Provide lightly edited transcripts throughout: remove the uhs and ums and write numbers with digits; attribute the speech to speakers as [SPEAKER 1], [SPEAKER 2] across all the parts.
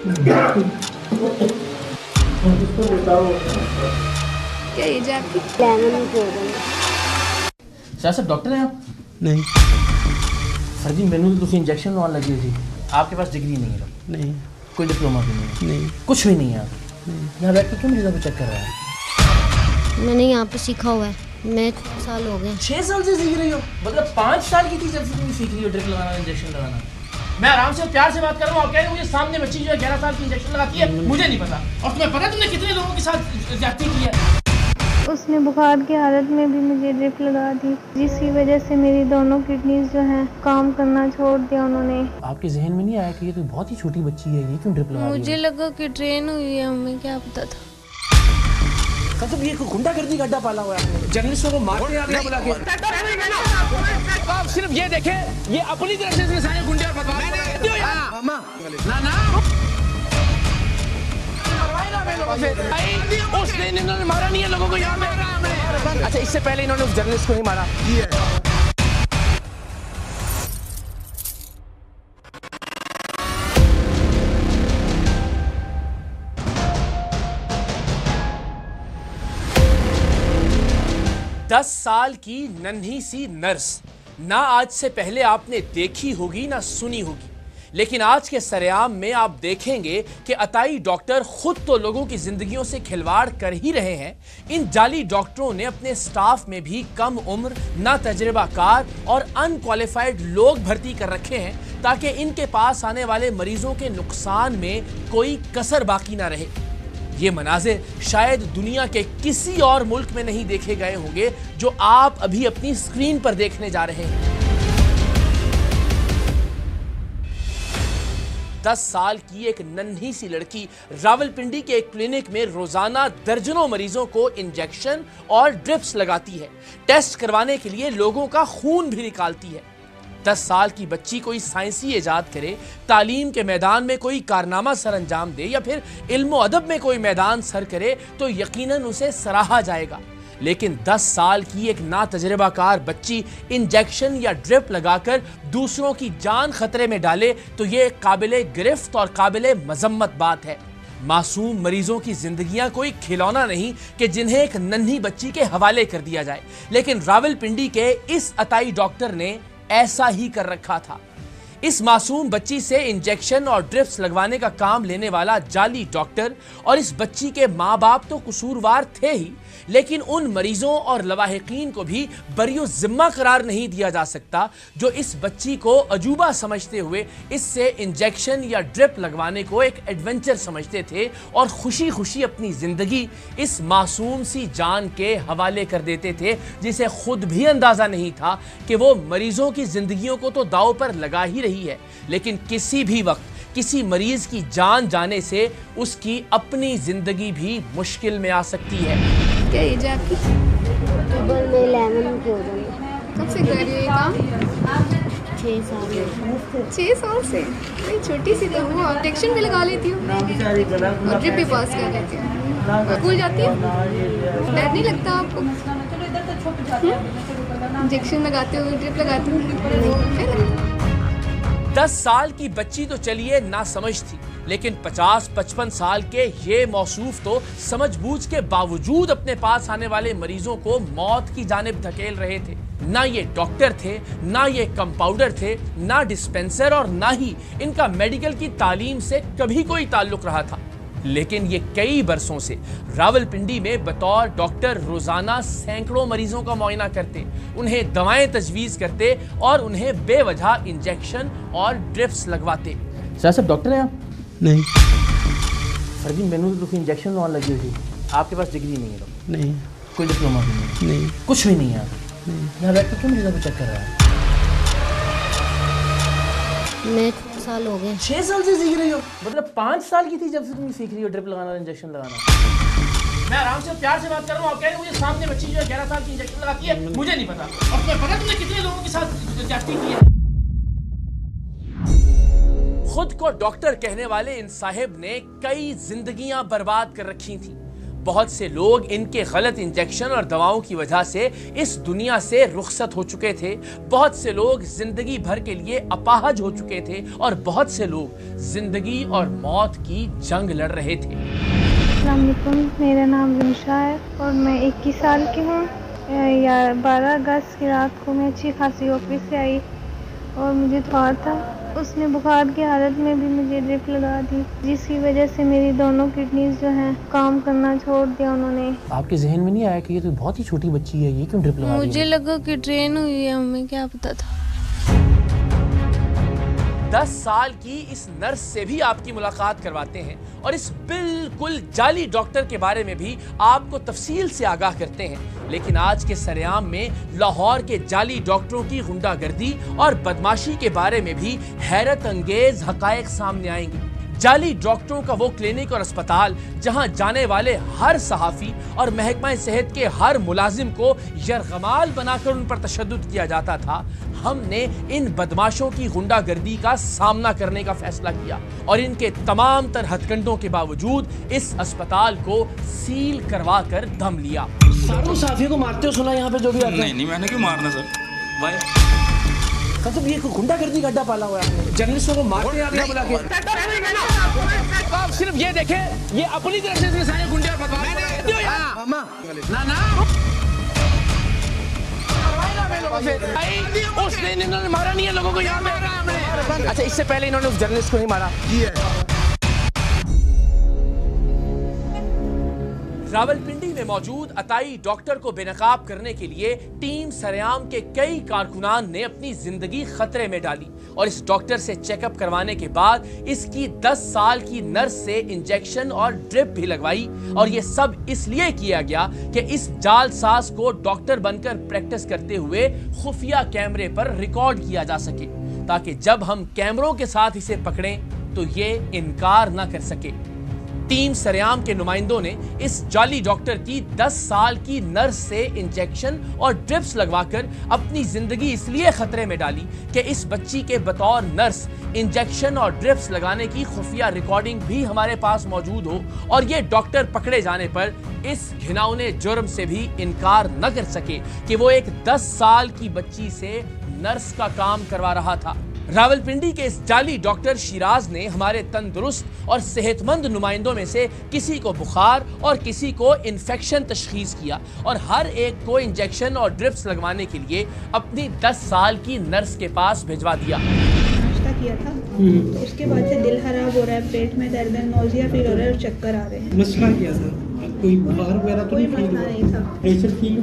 [SPEAKER 1] क्या एज है आपकी?
[SPEAKER 2] सर डॉक्टर हैं आप?
[SPEAKER 3] नहीं।
[SPEAKER 2] सर जी मैंने तो इंजेक्शन लगा लगी थी। आपके पास डिग्री नहीं है?
[SPEAKER 3] नहीं।
[SPEAKER 2] कोई डिप्लोमा भी नहीं है?
[SPEAKER 3] नहीं।
[SPEAKER 2] कुछ भी नहीं है आप? यहाँ बैठ के क्यों मरीजों को चेक कर रहा है?
[SPEAKER 4] मैंने यहाँ पे सीखा हुआ है, मैं 6 साल हो गए।
[SPEAKER 2] 6 साल से सीख रही हो? मतलब 5 साल की थी जब से तुम सीख रही हो ड्रिप लगाना, इंजेक्शन लगाना। मैं आराम से प्यार से बात कर रहा हूँ, आप कह रहे हो मुझे सामने बच्ची जो है 11 साल की इंजेक्शन लगाती है, मुझे नहीं पता। और तुम्हें पता तुमने कितने लोगों के साथ ज्यादती की है?
[SPEAKER 5] उसने बुखार की हालत में भी मुझे ड्रिप लगा दी, जिसकी वजह से मेरी दोनों किडनीज जो हैं काम करना छोड़ दिया उन्होंने।
[SPEAKER 2] आपके जहन में नहीं आया कि ये तो बहुत ही छोटी बच्ची है, ये क्यों ड्रिप लगा रही है?
[SPEAKER 5] मुझे लगा कि ट्रेन हुई है, हमें क्या पता था।
[SPEAKER 2] मतलब ये गुंडागर्दी का अड्डा पाला हुआ है, जर्नलिस्टों को मारते हैं आप बुला के। आप सिर्फ ये देखें, ये अपनी तरफ से इतने सारे गुंडे और बदमाश उसने इन्होंने मारा नहीं है लोगों को यहाँ पे। अच्छा इससे पहले इन्होंने उस जर्नलिस्ट को ही मारा। 10 साल की नन्ही सी नर्स, ना आज से पहले आपने देखी होगी ना सुनी होगी, लेकिन आज के सरेआम में आप देखेंगे कि अताई डॉक्टर खुद तो लोगों की जिंदगियों से खिलवाड़ कर ही रहे हैं। इन जाली डॉक्टरों ने अपने स्टाफ में भी कम उम्र, ना तजर्बाकार और अनक्वालिफाइड लोग भर्ती कर रखे हैं ताकि इनके पास आने वाले मरीजों के नुकसान में कोई कसर बाकी ना रहे। ये मनाजिर शायद दुनिया के किसी और मुल्क में नहीं देखे गए होंगे जो आप अभी अपनी स्क्रीन पर देखने जा रहे हैं। 10 साल की एक नन्ही सी लड़की रावलपिंडी के एक क्लिनिक में रोजाना दर्जनों मरीजों को इंजेक्शन और ड्रिप्स लगाती है। टेस्ट करवाने के लिए लोगों का खून भी निकालती है। 10 साल की बच्ची कोई साइंसी इजाद करे, तालीम के मैदान में कोई कारनामा सर अंजाम दे या फिर इल्म अदब में कोई मैदान सर करे तो यकीनन उसे सराहा जाएगा। लेकिन 10 साल की एक नातजर्बाकार बच्ची इंजेक्शन या ड्रिप लगाकर दूसरों की जान खतरे में डाले तो ये काबिले गिरफ्त और काबिले मजम्मत बात है। मासूम मरीजों की जिंदगियां कोई खिलौना नहीं कि जिन्हें एक नन्ही बच्ची के हवाले कर दिया जाए, लेकिन रावलपिंडी के इस अताई डॉक्टर ने ऐसा ही कर रखा था। इस मासूम बच्ची से इंजेक्शन और ड्रिप्स लगवाने का काम लेने वाला जाली डॉक्टर और इस बच्ची के माँ बाप तो कसूरवार थे ही, लेकिन उन मरीजों और लवाहिकीन को भी बरियो जिम्मा करार नहीं दिया जा सकता जो इस बच्ची को अजूबा समझते हुए इससे इंजेक्शन या ड्रिप लगवाने को एक एडवेंचर समझते थे और खुशी खुशी अपनी जिंदगी इस मासूम सी जान के हवाले कर देते थे, जिसे खुद भी अंदाजा नहीं था कि वो मरीजों की जिंदगियों को तो दांव पर लगा ही रही है, लेकिन किसी भी वक्त किसी मरीज की जान जाने से उसकी अपनी जिंदगी भी मुश्किल में आ सकती है।
[SPEAKER 1] क्या एज है आपकी?
[SPEAKER 4] अक्टूबर में 11 के हो जाएंगे।
[SPEAKER 1] कब से कर रही हो ये काम?
[SPEAKER 4] 6 साल।
[SPEAKER 1] 6 साल से? नहीं छोटी सी तो वो इंजेक्शन भी लगा लेती हूँ और ड्रिप भी पास कर लेती हूँ। स्कूल जाती हूँ? डर नहीं लगता आपको? इंजेक्शन लगाते हो, ड्रिप लगाते हो?
[SPEAKER 2] 10 साल की बच्ची तो चलिए ना समझ थी, लेकिन 50-55 साल के ये मौसूफ तो समझबूझ के बावजूद अपने पास आने वाले मरीजों को मौत की जानिब धकेल रहे थे। ना ये डॉक्टर थे, ना ये कंपाउंडर थे, ना डिस्पेंसर और ना ही इनका मेडिकल की तालीम से कभी कोई ताल्लुक रहा था, लेकिन ये कई बरसों से रावलपिंडी में बतौर डॉक्टर रोजाना सैकड़ों मरीजों का मुआयना करते, उन्हें दवाएं तजवीज़ करते और उन्हें बेवजह इंजेक्शन और ड्रिप्स लगवाते। सर डॉक्टर हैं आप?
[SPEAKER 3] नहीं।
[SPEAKER 2] सर जी मैंने तो इंजेक्शन लगा लगी थी। आपके पास डिग्री नहीं है?
[SPEAKER 3] नहीं।
[SPEAKER 2] कोई डिप्लोमा भी नहीं?
[SPEAKER 3] नहीं।
[SPEAKER 2] कुछ भी नहीं है? यहाँ बैठ के क्यों मरीजों को चेक कर रहा है?
[SPEAKER 4] मैं 6 साल हो गए।
[SPEAKER 2] 6 साल से सीख रही हो? मतलब 5 साल की थी जब से तुम सीख रही हो ड्रिप लगाना, इंजेक्शन लगाना। मैं आराम से प्यार से बात कर रहा हूँ, आप कह रहे हो मुझे सामने बच्ची जो है 11 साल की इंजेक्शन लगाती है, मुझे नहीं पता। और तुम्हें पता तुमने कितने लोगों के साथ ज्यादती की है? खुद को डॉक्टर कहने वाले इन साहिब ने कई जिंदगियां बर्बाद कर रखी थी। बहुत से लोग इनके गलत इंजेक्शन और दवाओं की वजह से इस दुनिया से रुखसत हो चुके थे। बहुत से लोग जिंदगी भर के लिए अपाहज हो चुके थे और बहुत से लोग जिंदगी और मौत की जंग लड़ रहे थे।
[SPEAKER 5] अस्सलाम वालेकुम, मेरा नाम रिंशा है और मैं 21 साल की हूँ। 12 अगस्त की रात को मैं अच्छी खासी ऑफिस से आई और मुझे बुखार था। उसने बुखार की हालत में भी मुझे ड्रिप लगा दी, जिसकी वजह से मेरी दोनों किडनीज जो हैं काम करना छोड़ दिया उन्होंने।
[SPEAKER 2] आपके जहन में नहीं आया कि ये तो बहुत ही छोटी बच्ची है, ये क्यों ड्रिप लगा रही है?
[SPEAKER 5] मुझे लगा कि ट्रेन हुई है, हमें क्या पता था।
[SPEAKER 2] 10 साल की इस नर्स से भी आपकी मुलाकात करवाते हैं और इस बिल्कुल जाली डॉक्टर के बारे में भी आपको तफसील से आगाह करते हैं। लेकिन आज के सरेआम में लाहौर के जाली डॉक्टरों की गुंडागर्दी और बदमाशी के बारे में भी हैरत अंगेज हकायक सामने आएंगे। जाली डॉक्टरों का वो क्लिनिक और अस्पताल जहां जाने वाले हर सहाफी और महकमा सेहत के हर मुलाजिम को यरगमाल बनाकर उन पर तशद्दुद किया जाता था, हमने इन बदमाशों की गुंडागर्दी का सामना करने का फैसला किया और इनके तमाम तर हथकंडों के बावजूद इस अस्पताल को सील करवा कर दम लिया।
[SPEAKER 3] सारों साफियों को मारते हो सुना यहाँ पे जो भी आते हैं?
[SPEAKER 6] नहीं मैंने क्यों मारना सर भाई,
[SPEAKER 3] मतलब ये गुंडागर्दी का अड्डा पाला हुआ है, जर्नलिस्टों को मारते हैं बुला के।
[SPEAKER 2] आप सिर्फ ये देखें, ये अपनी तरफ से सारे गुंडे और बदमाश उसने इन्होंने मारा नहीं है लोगों को यहाँ पे। अच्छा, इससे पहले इन्होंने उस जर्नलिस्ट को नहीं मारा। रावलपिंडी में मौजूद अताई डॉक्टर को बेनकाब करने के लिए टीम सरेआम के कई कारकुनान ने अपनी जिंदगी खतरे में डाली और इस डॉक्टर से चेकअप करवाने के बाद इसकी 10 साल की नर्स से इंजेक्शन और ड्रिप भी लगवाई। और ये सब इसलिए किया गया कि इस जालसाज को डॉक्टर बनकर प्रैक्टिस करते हुए खुफिया कैमरे पर रिकॉर्ड किया जा सके, ताकि जब हम कैमरों के साथ इसे पकड़ें तो ये इनकार ना कर सके। टीम सरेआम के नुमाइंदों ने इस जाली डॉक्टर की 10 साल की नर्स से इंजेक्शन और ड्रिप्स लगवाकर अपनी जिंदगी इसलिए खतरे में डाली कि इस बच्ची के बतौर नर्स इंजेक्शन और ड्रिप्स लगाने की खुफिया रिकॉर्डिंग भी हमारे पास मौजूद हो और ये डॉक्टर पकड़े जाने पर इस घिनौने जुर्म से भी इनकार न कर सके कि वो एक 10 साल की बच्ची से नर्स का काम करवा रहा था। रावलपिंडी के इस जाली डॉक्टर शिराज ने हमारे तंदुरुस्त और सेहतमंद नुमाइंदों में से किसी को बुखार और किसी को इन्फेक्शन तशखीस किया और हर एक को इंजेक्शन और ड्रिप्स लगवाने के लिए अपनी 10 साल की नर्स के पास भिजवा दिया।
[SPEAKER 7] नाश्ता किया था, उसके बाद से दिल खराब हो रहा है, पेट में दर्द है, नौजिया फील हो रहा है और चक्कर आ रहे हैं।
[SPEAKER 3] मसला क्या था? कोई बुखार वगैरह तो
[SPEAKER 7] कोई मसला नहीं था।
[SPEAKER 3] Pressure feel?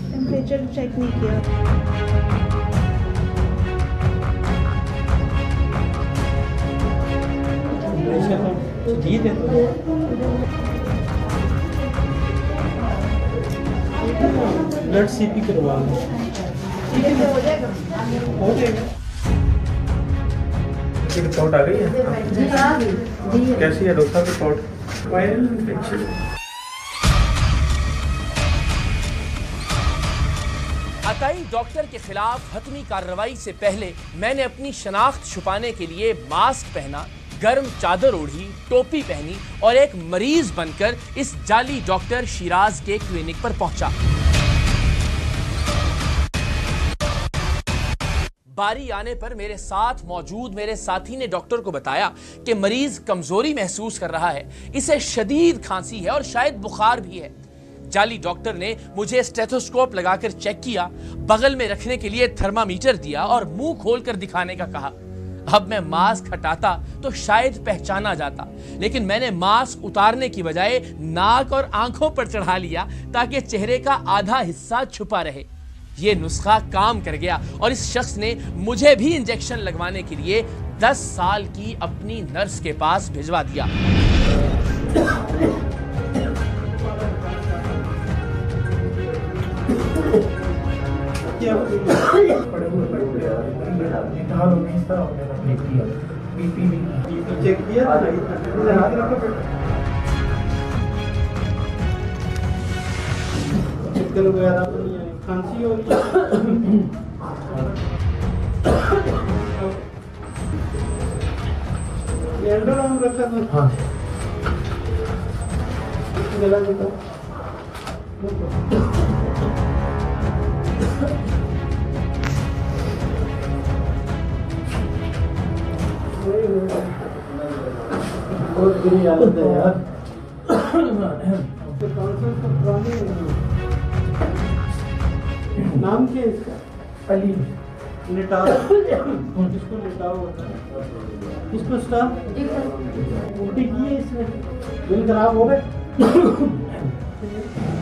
[SPEAKER 7] टेम्परेचर चेक नहीं किया।
[SPEAKER 3] ठीक है, ब्लड सीपी करवा लो, हो जाएगा।
[SPEAKER 8] रिपोर्ट आ गई है? कैसी है डॉक्टर रिपोर्ट? Viral infection.
[SPEAKER 2] अताई डॉक्टर के खिलाफ हतमी कार्रवाई से पहले मैंने अपनी शनाख्त छुपाने के लिए मास्क पहना, गर्म चादर ओढ़ी, टोपी पहनी और एक मरीज बनकर इस जाली डॉक्टर शिराज के क्लिनिक पर पहुंचा। बारी आने पर मेरे साथ मौजूद मेरे साथी ने डॉक्टर को बताया कि मरीज कमजोरी महसूस कर रहा है, इसे शदीद खांसी है और शायद बुखार भी है। जाली डॉक्टर ने मुझे स्टेथोस्कोप लगाकर चेक किया, बगल में रखने के लिए थर्मामीटर दिया और मुंह खोलकर दिखाने का कहा। अब मैं मास्क हटाता तो शायद पहचाना जाता, लेकिन मैंने मास्क उतारने की बजाय नाक और आंखों पर चढ़ा लिया ताकि चेहरे का आधा हिस्सा छुपा रहे। यह नुस्खा काम कर गया और इस शख्स ने मुझे भी इंजेक्शन लगवाने के लिए 10 साल की अपनी नर्स के पास भिजवा दिया।
[SPEAKER 8] चेक किया, चक्कर वगैरह खांसी हो रही है। एंडोराम रखा था। हाँ। गला दिखाओ। बहुत बुरी हालत है यार। नाम क्या है इसका? अली। लिटाओ इसको, लिटाओ इसको स्टाफ उल्टी की है इसने, दिल खराब हो गए।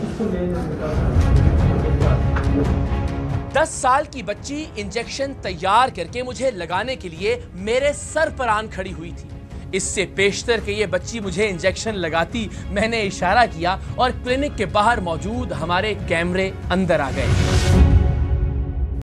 [SPEAKER 8] इसको ले
[SPEAKER 2] 10 साल की बच्ची इंजेक्शन तैयार करके मुझे लगाने के लिए मेरे सर पर आन खड़ी हुई थी। इससे पेशतर के ये बच्ची मुझे इंजेक्शन लगाती, मैंने इशारा किया और क्लिनिक के बाहर मौजूद हमारे कैमरे अंदर आ गए।